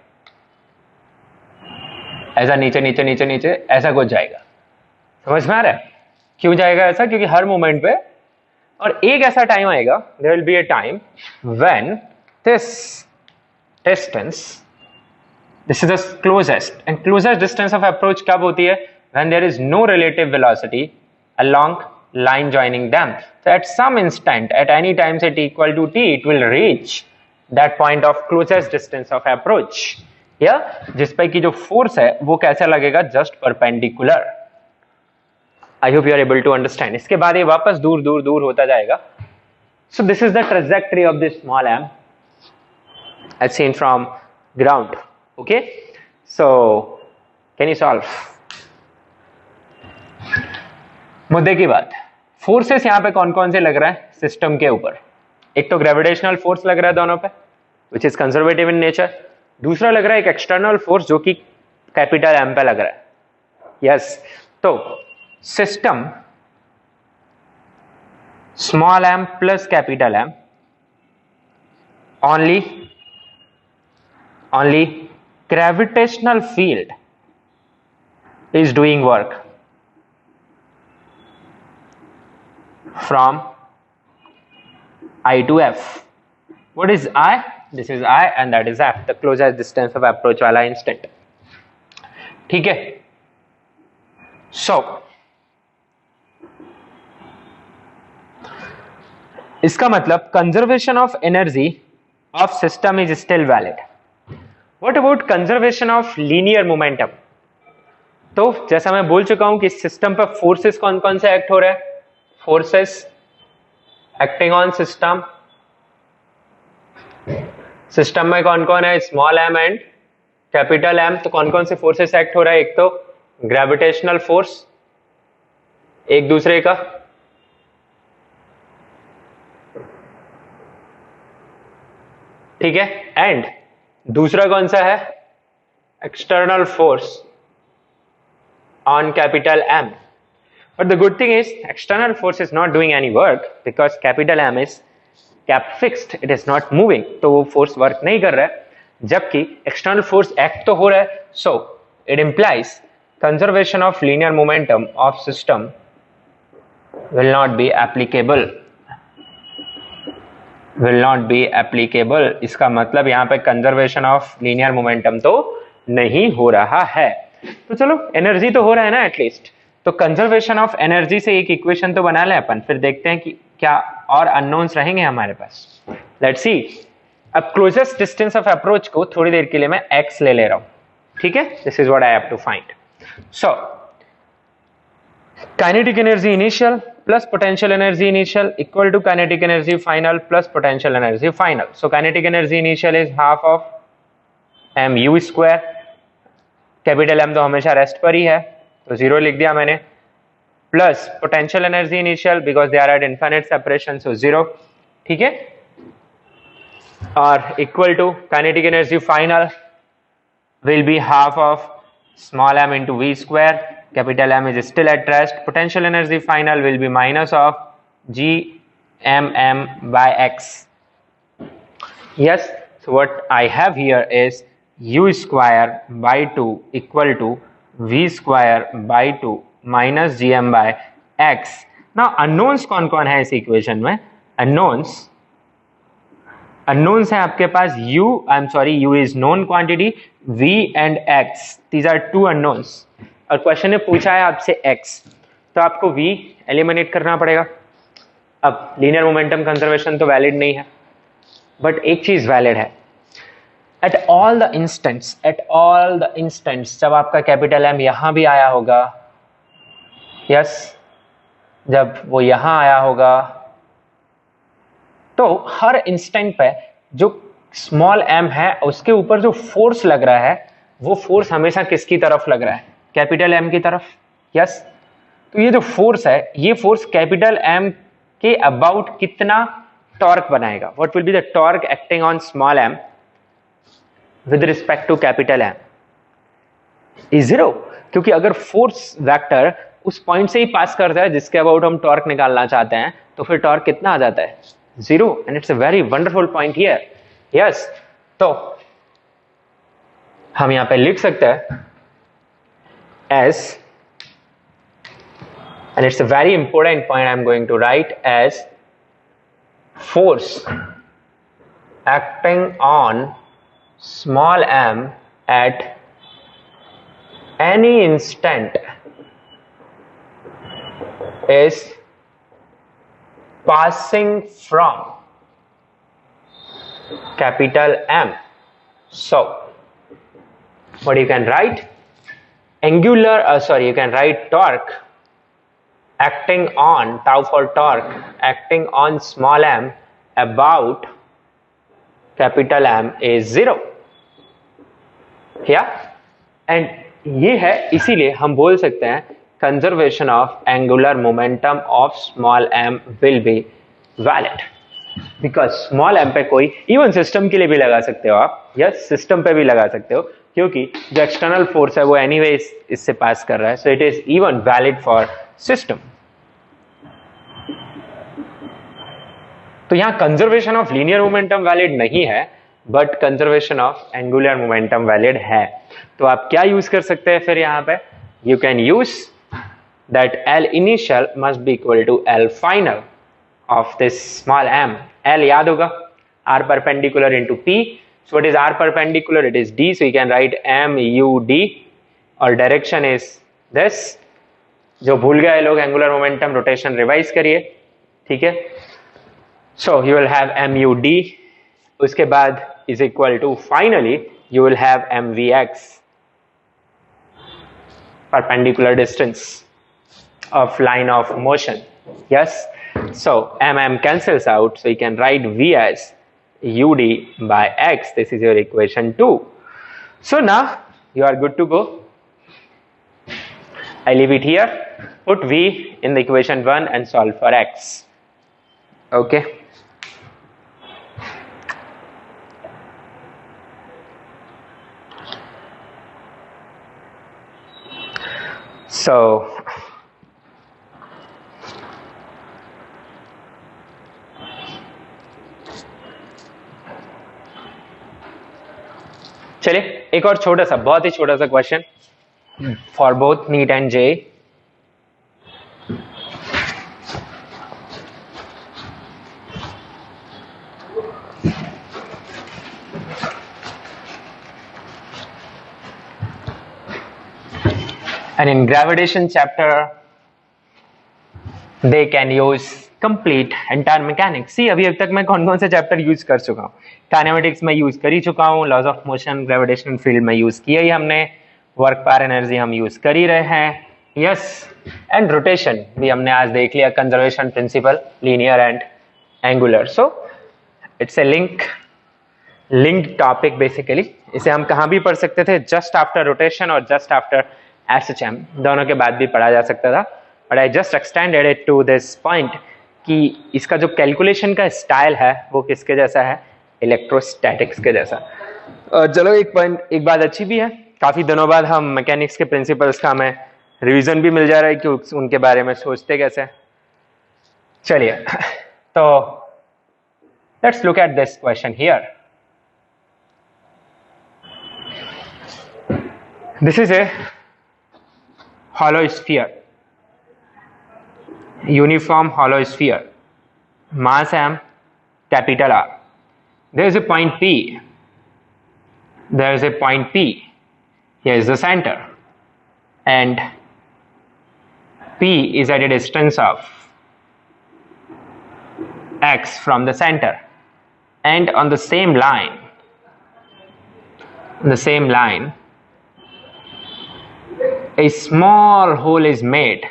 Speaker 1: ऐसा नीचे नीचे नीचे नीचे ऐसा कुछ जाएगा. समझ में आ रहा है क्यों जाएगा ऐसा? क्योंकि हर मोमेंट पे, और एक ऐसा टाइम आएगा, there will be a time when this distance, this is the closest, and closest distance of approach कब होती है? When there is no relative velocity along line joining them. So at some instant, at any time set equal to t, it will reach that point of closest distance of approach. जिस पे की जो force है वो कैसा लगेगा? Just perpendicular. I hope you are able to understand. इसके बाद ये वापस दूर दूर दूर होता जाएगा. So this is the trajectory of this small m as seen from ground. Okay, so can you solve? मुद्दे की बात, फोर्सेस यहां पे कौन कौन से लग रहा है सिस्टम के ऊपर? एक तो ग्रेविटेशनल फोर्स लग रहा है दोनों पे, which is conservative in nature. दूसरा लग रहा है एक एक्सटर्नल फोर्स जो कि कैपिटल एम पे लग रहा है. यस, तो system small m plus capital M, only gravitational field is doing work from I to F. What is I? This is I and that is F, the closest distance of approach वाला instant. ठीक है, so इसका मतलब conservation of energy of system is still valid. What about conservation of linear momentum? तो जैसा मैं बोल चुका हूं कि सिस्टम पर फोर्सेस कौन कौन से एक्ट हो रहे हैं? Forces acting on system. System में कौन कौन है? Small m and capital M. तो कौन कौन से फोर्सेस एक्ट हो रहा है? एक तो ग्रेविटेशनल फोर्स एक दूसरे का, ठीक है, एंड दूसरा कौन सा है? External force on capital M. But the good thing is external force is not doing any work because capital M is kept fixed, it is not moving. तो वो force work नहीं कर रहा है, जबकि external force act तो हो रहा है. So it implies conservation of linear momentum of system will not be applicable. Will not be applicable. इसका मतलब यहाँ पे conservation of linear momentum तो नहीं हो रहा है. तो चलो एनर्जी तो हो रहा है ना एटलीस्ट. तो कंजर्वेशन ऑफ एनर्जी से एक इक्वेशन तो बना लें अपन, फिर देखते हैं कि क्या और अननोन्स रहेंगे हमारे पास. Let's see. अब क्लोजेस्ट डिस्टेंस ऑफ अप्रोच को थोड़ी देर के लिए मैं x ले रहा हूं. ठीक है, this is what I have to find. So kinetic energy initial plus potential energy initial equal to kinetic energy final plus potential energy final. So kinetic energy initial is half of M you square. Capital M तो हमेशा rest पर ही है तो zero लिख दिया मैंने, plus potential energy initial because they are at infinite separation so zero. ठीक है, और equal to kinetic energy final will be half of small m into v square capital M is still at rest. Potential energy final will be minus of Gmm by x. Yes, so what I have here is u square by 2 equal to v square by 2 minus gm by x. Now unknowns कौन कौन है इस equation में? unknowns है आपके पास u is known quantity, v and x. These are two unknowns. और question ने पूछा है आपसे x, तो आपको v एलिमिनेट करना पड़ेगा. अब लीनियर मोमेंटम कंजर्वेशन तो वैलिड नहीं है, बट एक चीज वैलिड है. एट ऑल द इंस्टेंट्स जब आपका कैपिटल M यहां भी आया होगा, यस, जब वो यहां आया होगा, तो हर इंस्टेंट पे जो स्मॉल m है उसके ऊपर जो फोर्स लग रहा है वो फोर्स हमेशा किसकी तरफ लग रहा है? कैपिटल M की तरफ. यस, तो ये जो फोर्स है, ये फोर्स कैपिटल M के अबाउट कितना टॉर्क बनाएगा? What will be the torque acting on small m with respect to capital M? Is 0, क्योंकि अगर फोर्स वेक्टर उस पॉइंट से ही पास करता है जिसके अबाउट हम टॉर्क निकालना चाहते हैं, तो फिर टॉर्क कितना आ जाता है? 0. And it's a very wonderful point here. Yes, तो हम यहां पे लिख सकते हैं as, and it's a very important point I'm going to write as force acting on small m at any instant is passing from capital M. So what you can write? You can write torque acting on, tau for torque, acting on small m about capital M is 0. Yeah? And ये है, इसीलिए हम बोल सकते हैं conservation of angular momentum of small m will be valid. Because small m पे कोई, even system के लिए भी लगा सकते हो आप, yes, system पे भी लगा सकते हो, क्योंकि जो एक्सटर्नल फोर्स है वो एनीवे इससे पास कर रहा है. So it is even valid for system. तो यहां conservation of linear momentum valid नहीं है, but conservation of angular momentum valid है. तो आप क्या यूज कर सकते हैं फिर यहां पे? You can use that L initial must be equal to L final of this small m. L याद होगा, R perpendicular into P. So what is R perpendicular? It is D. So you can write MUD, और direction is this. जो भूल गए लोग angular momentum rotation revise करिए, ठीक है. So you will have MUD, उसके बाद is equal to finally you will have MVX, perpendicular distance of line of motion. Yes. So MM cancels out, so you can write V as UD by X. This is your equation 2. So now you are good to go. I leave it here. Put V in the equation 1 and solve for X. Okay. So चलिए एक और छोटा सा, बहुत ही छोटा सा question for both neat and J. And in gravitation chapter they can use complete entire mechanics. See, अभी तक मैं कौन कौन से चैप्टर यूज कर चुका हूँ. काइनेमेटिक्स में यूज कर ही चुका हूँ, laws of motion gravitational field में यूज किया ही हमने, वर्क पावर एनर्जी हम यूज कर ही रहे हैं. यस, एंड रोटेशन भी हमने आज देख लिया, conservation principle, linear and angular. So it's a linked topic basically. इसे हम कहाँ भी पढ़ सकते थे, जस्ट आफ्टर रोटेशन और जस्ट आफ्टर SHM, दोनों के बाद भी पढ़ा जा सकता था. But I just extended it to this point कि इसका जो कैलकुलेशन का स्टाइल है वो किसके जैसा है? इलेक्ट्रोस्टैटिक्स के जैसा. चलो एक बात अच्छी भी है, काफी दिनों बाद हम मैकेनिक्स के प्रिंसिपल्स का हमें रिवीजन भी मिल जा रहा है कि उनके बारे में सोचते कैसे। चलिए तो let's look at this question here. This is a hollow sphere, uniform hollow sphere, mass m, capital R. There is a point P. There is a point P. Here is the center, and P is at a distance of x from the center, and on the same line, a small hole is made.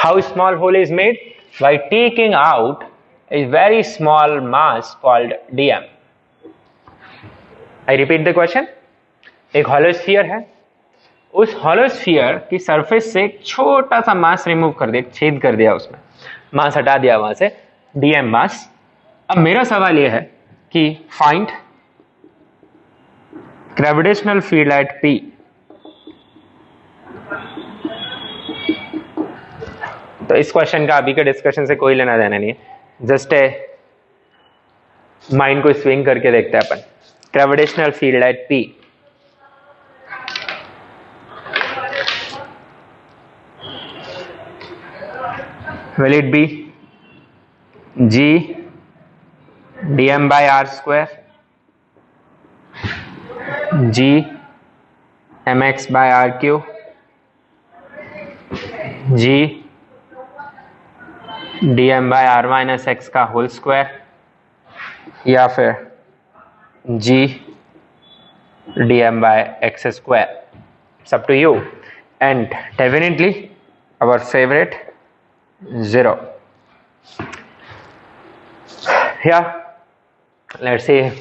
Speaker 1: How small hole is made? By taking out a very small mass called dm. I repeat the question. एक hollow sphere है, उस hollow sphere की surface से एक छोटा सा mass remove कर दिया, छेद कर दिया, उसमें mass हटा दिया वहां से, dm mass. अब मेरा सवाल यह है कि find gravitational field at P. तो इस क्वेश्चन का अभी के डिस्कशन से कोई लेना देना नहीं है, जस्ट माइंड को स्विंग करके देखते हैं अपन। Gravitational field at P, will it be g dm by r square, g mx by r cube, g dm by r minus x का होल स्क्वायर, या फिर g dm by x square? It's up to you, and definitely our favorite 0. Yeah, let's see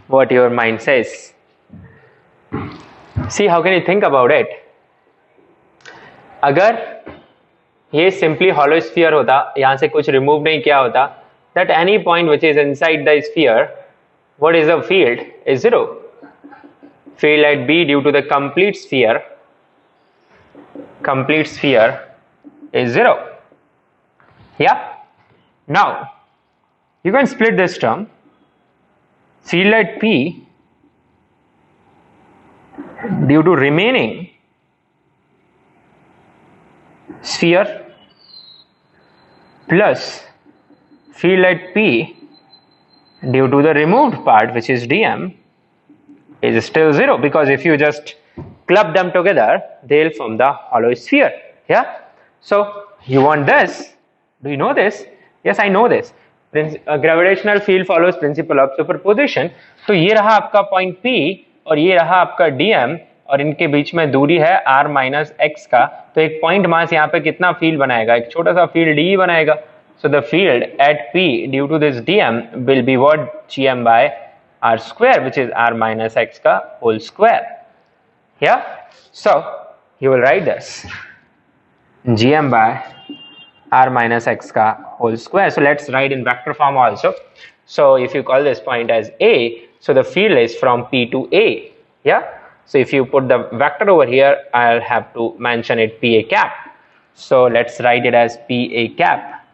Speaker 1: what your mind says. See, how can you think about it? अगर ये simply hollow sphere होता, यहां से कुछ remove नहीं किया होता, that any point which is inside the sphere, what is the field? Is 0. Field at B due to the complete sphere is 0. Yeah. Now you can split this term. Field at P due to remaining sphere plus field at P due to the removed part, which is dm, is still 0, because if you just club them together, they'll form the hollow sphere. Yeah. So you want this? Do you know this? Yes, I know this. Gravitational field follows principle of superposition. तो ये रहा आपका point P और ये रहा आपका dm, और इनके बीच में दूरी है r माइनस एक्स का, तो एक पॉइंट मास यहाँ पे कितना फील्ड बनाएगा? एक छोटा सा फील्ड d बनाएगा. So the field at P due to this dm will be what? gm by r square, which is r minus x का whole square. Yeah. So you will write this gm by r minus x ka whole square. So let's write in vector form also. So if you call this point as A, so the field is from P to A. Yeah. So if you put the vector over here, I'll have to mention it PA cap. So let's write it as PA cap.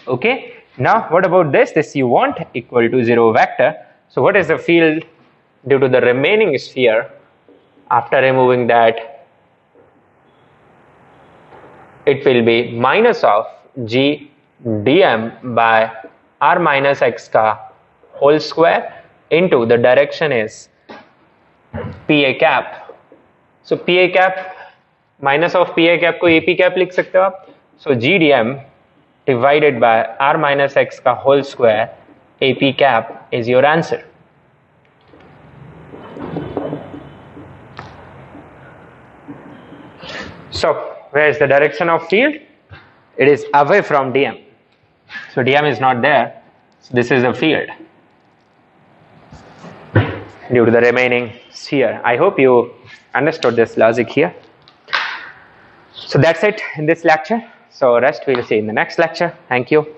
Speaker 1: Okay. Now what about this? This you want equal to 0 vector. So what is the field due to the remaining sphere after removing that? It will be minus of g dm by r minus x ka whole square into the direction is PA cap. So PA cap minus of PA cap को AP cap लिख सकते हो आप. So g dm divided by r minus x का whole square AP cap is your answer. So where is the direction of field? It is away from dm. So dm is not there. So this is the field due to the remaining sphere. I hope you understood this logic here. So that's it in this lecture. So rest we'll see in the next lecture. Thank you.